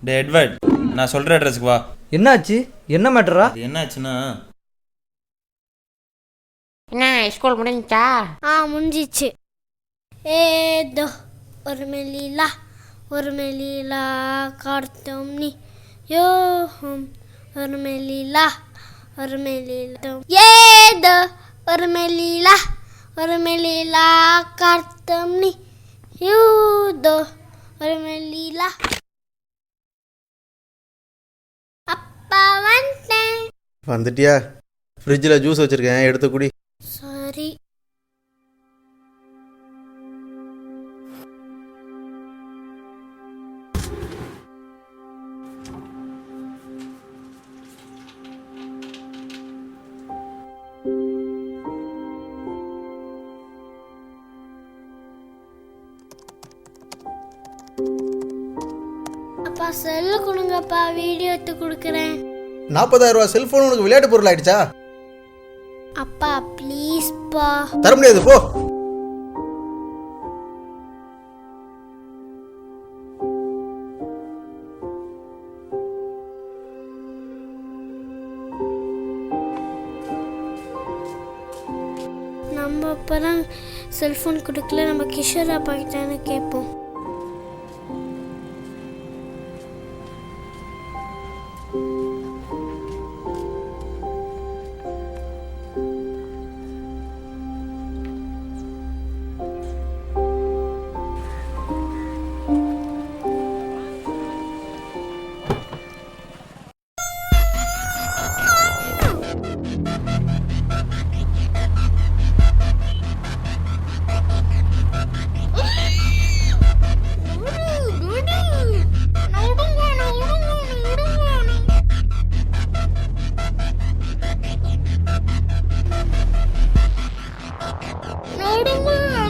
டே Edward, நான் சொல்கிற அட்ரஸுக்கு வா. என்னாச்சு? என்ன மேட்டரா? என்னாச்சுன்னா என்ன ஸ்கூல் முடிஞ்சா? முடிஞ்சிச்சு. ஏதோ ஒரு மெலிலா கார்த்தம் நீ யோஹம் ஒரு மெலிலா ஏதோ ஒரு மெலிலா கார்த்தம் நீ யூதோ ஒரு மெலிலா. அப்பா வந்துட்டியா? ஃப்ரிட்ஜில் ஜூஸ் வச்சுருக்கேன், எடுத்து குடி. சரி. அப்பா செல்லு கொடுங்கப்பா, வீடியோ எடுத்து கொடுக்குறேன். 40,000 ரூபா செல்ஃபோன் உனக்கு விளையாட்டு பொருள் ஆயிடுச்சா? அப்பா ப்ளீஸ்ப்பா. தர முடியாது, போ. நம்ம அப்பதான் செல்ஃபோன் கொடுக்கல, நம்ம கிஷோர் அப்பா கிட்ட கேட்போம்.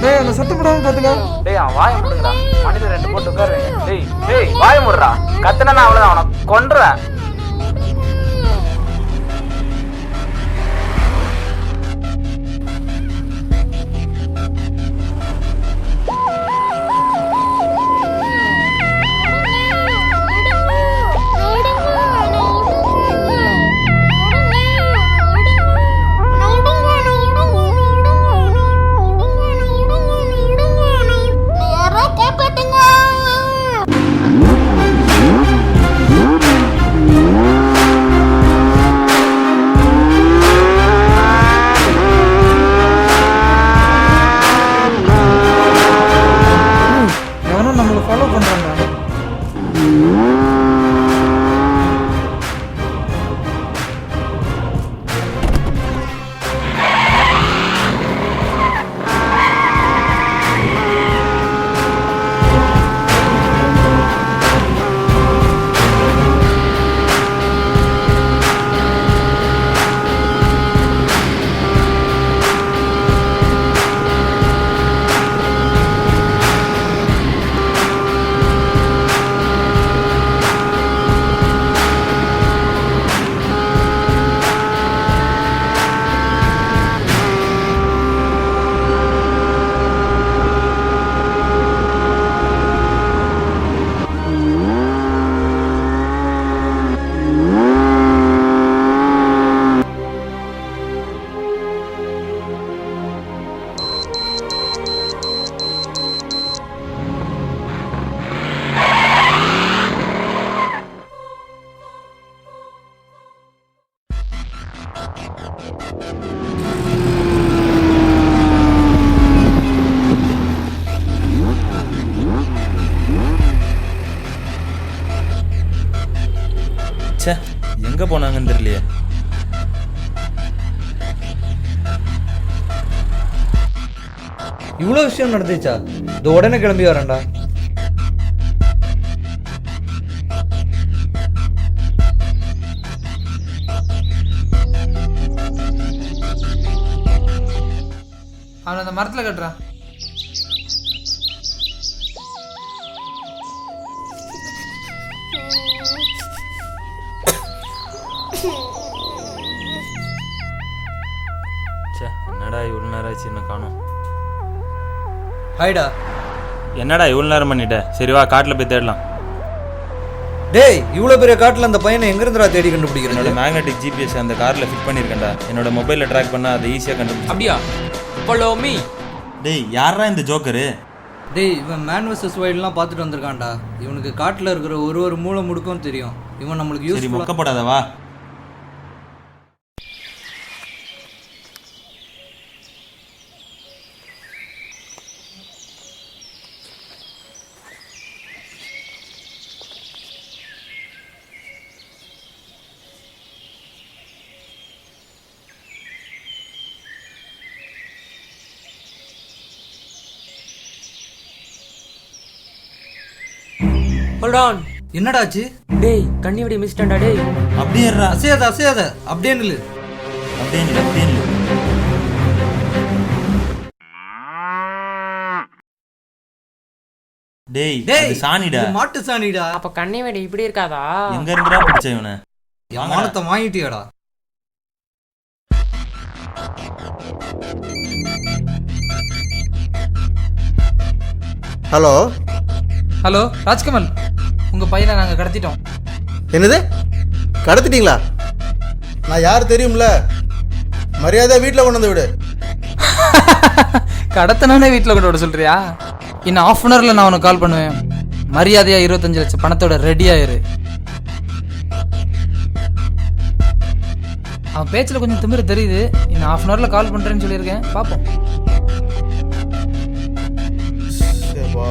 டேய் அந்த சத்தம் போடாம பாத்துக்க. டேய் அவன் வாய முடுங்கடா. மனித 2 போட்டு உட்காரு. டேய் வாய முடுறா. கத்துனா அவ்வளவுதான், அவனை கொன்றுவேன். நம்மளை ஃபாலோ பண்றாங்க. சே, எங்கே போனாங்கன்னு தெரியலையே. இவ்வளோ விஷயம் நடந்துச்சா? இது உடனே கிளம்பி வரேன்டா. அவனை அந்த மரத்தில் கட்டுறான். என்னடா இவ்வளோ நேரம் ஆச்சு, என்ன காணோம்? ஹாய்டா. என்னடா இவ்வளோ நேரம் பண்ணிட்ட? சரி வா, காட்டில் போய் தேடலாம். டேய் இவ்வளோ பெரிய காட்டில் அந்த பையனை எங்கிருந்துடா தேடி கண்டுபிடிக்கிறேன் என்னோட மேக்னெட்டிக் ஜிபிஎஸ் அந்த காரில் ஃபிட் பண்ணியிருக்கேன்டா. என்னோட மொபைலில் ட்ராக் பண்ணால் அதை ஈஸியாக கண்டுபிடிச்சு. அப்படியா? Follow me. டேய் யாரா இந்த ஜோக்கரு? டேய் இவன் மேன் வர்சஸ் வைல்ட்லாம் பார்த்துட்டு வந்திருக்கான்டா. இவனுக்கு காட்டில் இருக்கிற ஒரு மூளை முடுக்கும் தெரியும். இவன் நம்மளுக்கு சரி யூஸ் மொக்கப்படாத வா. Hold on. என்னடாச்சு? டேய் கண்ணி விடி மிஸ்டண்டா டேய். அப்படியே இருடா. அசையாத அப்படியே நில்லு. அப்படியே நில்லு. டேய் அது சாணிடா. இது மாட்டு சாணிடா. அப்ப கண்ணி வெடி இப்படி இருக்காதா? எங்க இருந்துடா பிடிச்ச இவனை? என் மானத்தை வாங்கிட்டியாடா? ஹலோ ஹலோ ராஜ்கமல், உங்கள் பையனை நாங்கள் கடத்திட்டோம். என்னது கடத்திட்டீங்களா? நான் யார் தெரியும்ல, மரியாதை வீட்டில் கொண்டு வந்து விடு. கடத்தினே வீட்டில் கொண்டு விட சொல்கிறியா? இன்னும் ஆஃப் அன் ஹவரில் நான் உனக்கு கால் பண்ணுவேன். மரியாதையாக 25 லட்சம் பணத்தோட ரெடியாயிரு. அவன் பேச்சில் கொஞ்சம் திமிரு தெரியுது. இன்னும் ஆஃப் அன் ஹவரில் கால் பண்ணுறேன்னு சொல்லியிருக்கேன், பார்ப்போம். சேவா.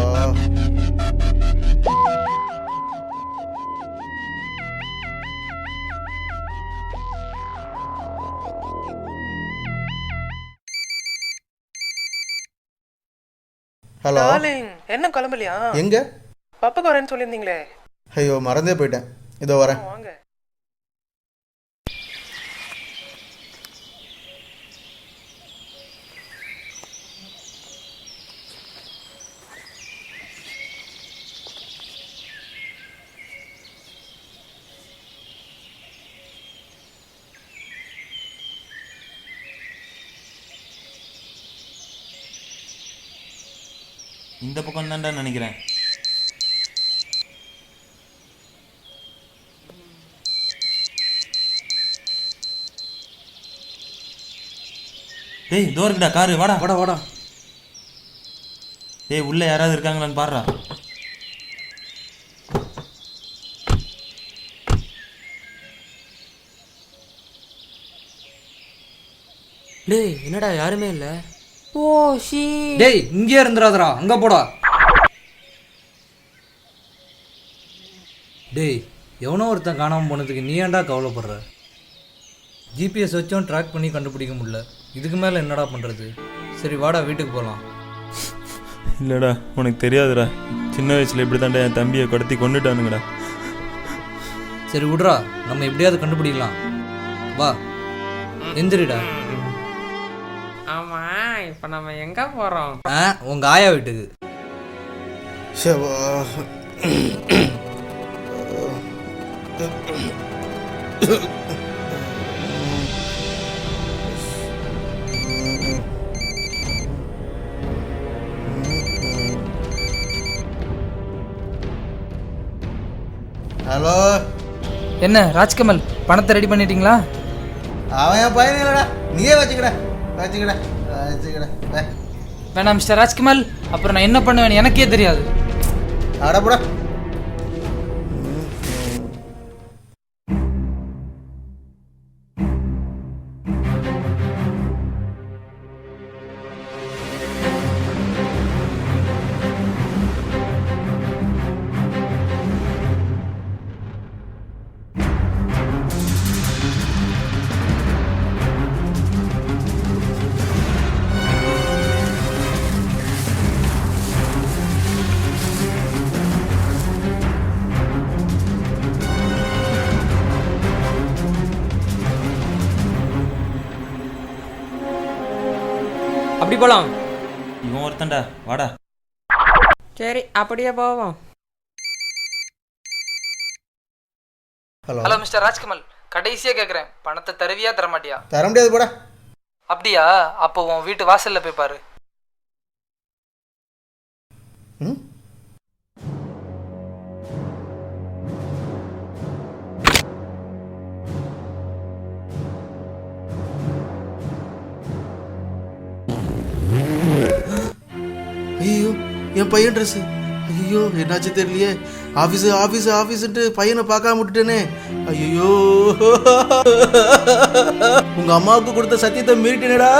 ஹலோ என்ன கிளம்பலையா? எங்க பப்புக்கு வரேன்னு சொல்லியிருந்தீங்களே. ஐயோ மறந்தே போயிட்டேன், இதோ வரேன். வாங்க. இந்த பக்கம் தான்டா நினைக்கிறேன். டேய் இதோ இருக்குடா காரு. வாடா. டேய் உள்ள யாராவது இருக்காங்களான்னு பாருடா. டேய் என்னடா யாருமே இல்ல. ஓ ஷீ. டேய் இங்கே இருந்துடாதடா, அங்கே போடா. டேய் எவனோ ஒருத்தன் காணாமல் போனதுக்கு நீ ஏன்டா கவலைப்படுற? ஜிபிஎஸ் வச்சும் ட்ராக் பண்ணி கண்டுபிடிக்க முடியல. இதுக்கு மேலே என்னடா பண்ணுறது? சரி வாடா வீட்டுக்கு போகலாம். இல்லைடா உனக்கு தெரியாதுடா, சின்ன வயசில் இப்படி தாண்டா என் தம்பியை கடத்தி கொண்டுட்டானுங்கடா. சரி விட்றா, நம்ம எப்படியாவது கண்டுபிடிக்கலாம். வா எந்திரிடா. ஆமா இப்ப நம்ம எங்க போறோம்? உங்கள் ஆயா வீட்டுக்கு. சேவா. ஹலோ என்ன ராஜ்கமல், பணத்தை ரெடி பண்ணிட்டீங்களா? அவன் என் பையன் இல்லடா, நீயே வச்சுக்கடா. வேணாம் மிஸ்டர் ராஜ்கமல், அப்புறம் நான் என்ன பண்ணுவேன்னு எனக்கே தெரியாது. அடப்படா. அப்படி போலாம். இவன் ஒருத்தன்டா, வாடா. சரி அப்படியே போவோம். ஹலோ ஹலோ மிஸ்டர் ராஜ்கமல், கடைசியாக கேட்குறேன், பணத்தை தருவியா தர மாட்டியா? தர முடியாது போடா. அப்படியா? அப்போ உன் வீட்டு வாசலில் போய் பாரு. ம் என் பையன் ட்ரெஸ்ஸு. ஐயோ என்னாச்சு தெரியலையே. ஆஃபீஸுன்ட்டு பையனை பார்க்காம விட்டுட்டேனே. ஐயோ உங்கள் அம்மாவுக்கு கொடுத்த சத்தியத்தை மீறிட்டேனேடா.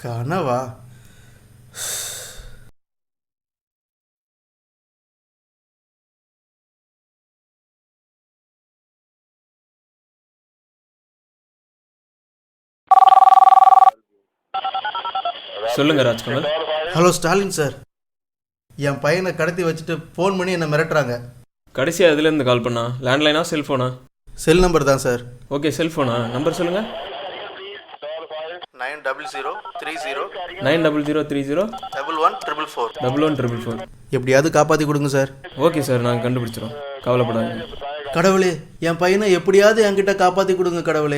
கனவா? சொல்லுங்க ராஜ்குமார். ஹலோ ஸ்டாலின் சார், என் பையனை கடத்தி வச்சுட்டு ஃபோன் பண்ணி என்னை மிரட்டுறாங்க. கடைசியாக எதுலேருந்து கால் பண்ணா? லேண்ட்லைனா செல்ஃபோனா? செல் நம்பர் தான் சார். ஓகே செல்ஃபோனா? நம்பர் சொல்லுங்கள். 90030 90030 1144. 1144. எப்படியாவது காப்பாற்றி கொடுங்க சார். ஓகே சார், நாங்கள் கண்டுபிடிச்சிடும், கவலைப்படாதீங்க. கடவுளே, என் பையனை எப்படியாவது என்கிட்ட காப்பாற்றி கொடுங்க கடவுளே.